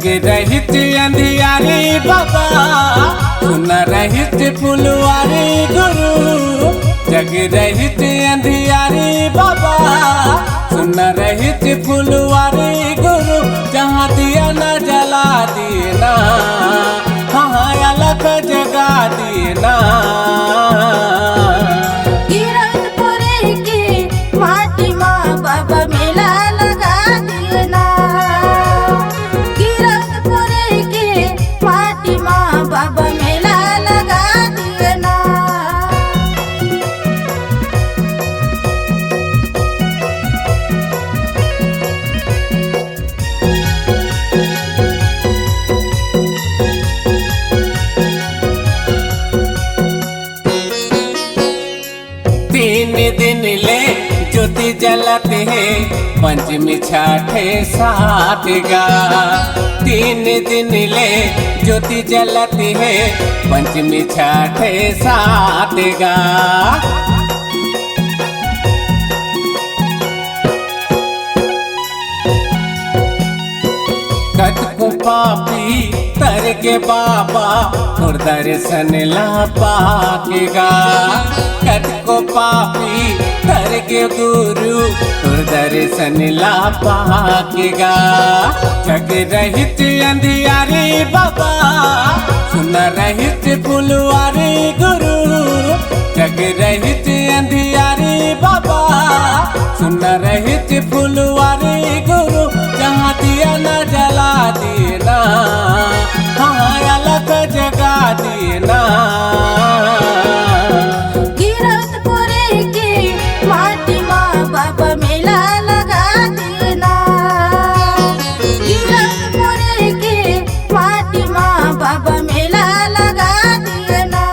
जग रहित अंधियारी बाबा, सुन रहित फुलवारी गुरु। जग रहित अंधियारी बाबा, सुन रहित फुलवारी गुरु। जहाँ दिया न जला देना, हाँ अलग जगा देना। गिरतपुर की माटी माँ बाबा मेला लगा देना। गिरतपुर की माटी माँ बाबा मेला लगा देना। तीन दिन ले ज्योति जलते हैं, पंचमी छठे सात गा। तीन दिन ले ज्योति जलते हैं, पंचमी छठे सात गा। कटकु पापी तर के बाबा, और दर्शन ला पाकेगा। कटको पापी तर के गुरु, और दर्शन ला पाकेगा। जग रहित अंधियारी बाबा, सुन रहित फुलवारी गुरु। जग रहित अंधियारी बाबा, सुन रहित फुलवारी गुरु। जहाँ दिया न जला देना, हाँ अलग जगा देना। गिरतपुर की माटी माँ बाबा मेला लगा देना। गिरतपुर की माटी माँ बाबा मेला लगा देना।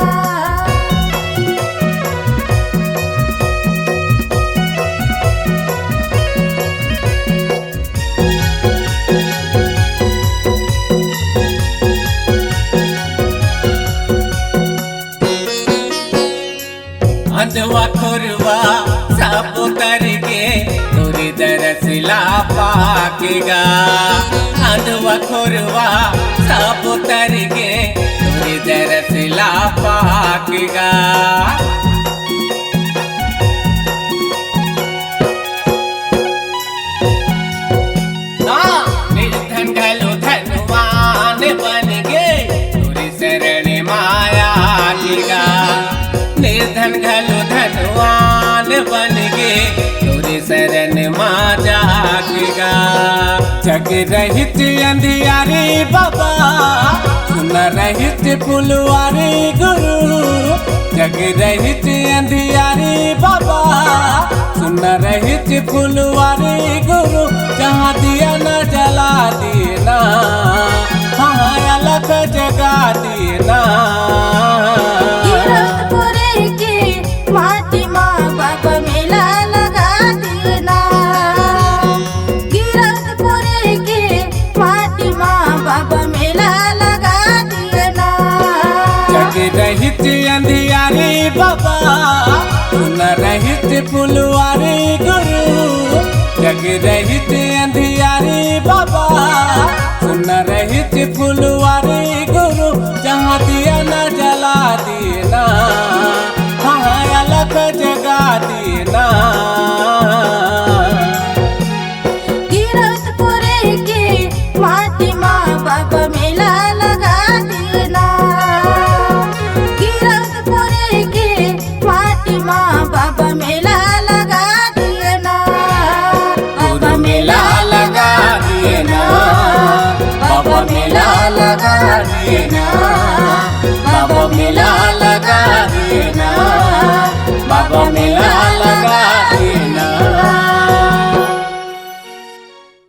अंधवा खुरवा सब उतर के, तोरी दरसिला पाकेगा। अंधवा खुरवा सब उतर के, तोरी दरसिला पाकेगा। निर्धन घलो धनवान बन गे, तोरी शरण माया गिगा। निर्धन घलो धनवान बन गे, तोरे शरण माँ जागेगा। जग रहित अंधियारी बाबा, सुन रहित फुलवारी गुरु। जग रहित अंधियारी बाबा, सुन रहित फुलवारी गुरु। जहाँ दिया न जला देना, हाँ अलग जगा देना। गिरतपुर की माटी माँ बाबा मेला लगा देना। गिरतपुर की माटी माँ बाबा मेला लगा देना। जग रहित अंधियारी बाबा, सुन रहित फुलवारी गुरु। जग रहित अंधियारी बाबा, सुन रहित फुलवारी गुरु। जहाँ दिया न जला देना, हाँ अलग जगा देना। गिरतपुर की माटी माँ बाबा मेला लगा देना। गिरतपुर की माटी माँ बाबा मेला लगा देना। बाबा मेला लगा देना, बाबा मेला लगा देना।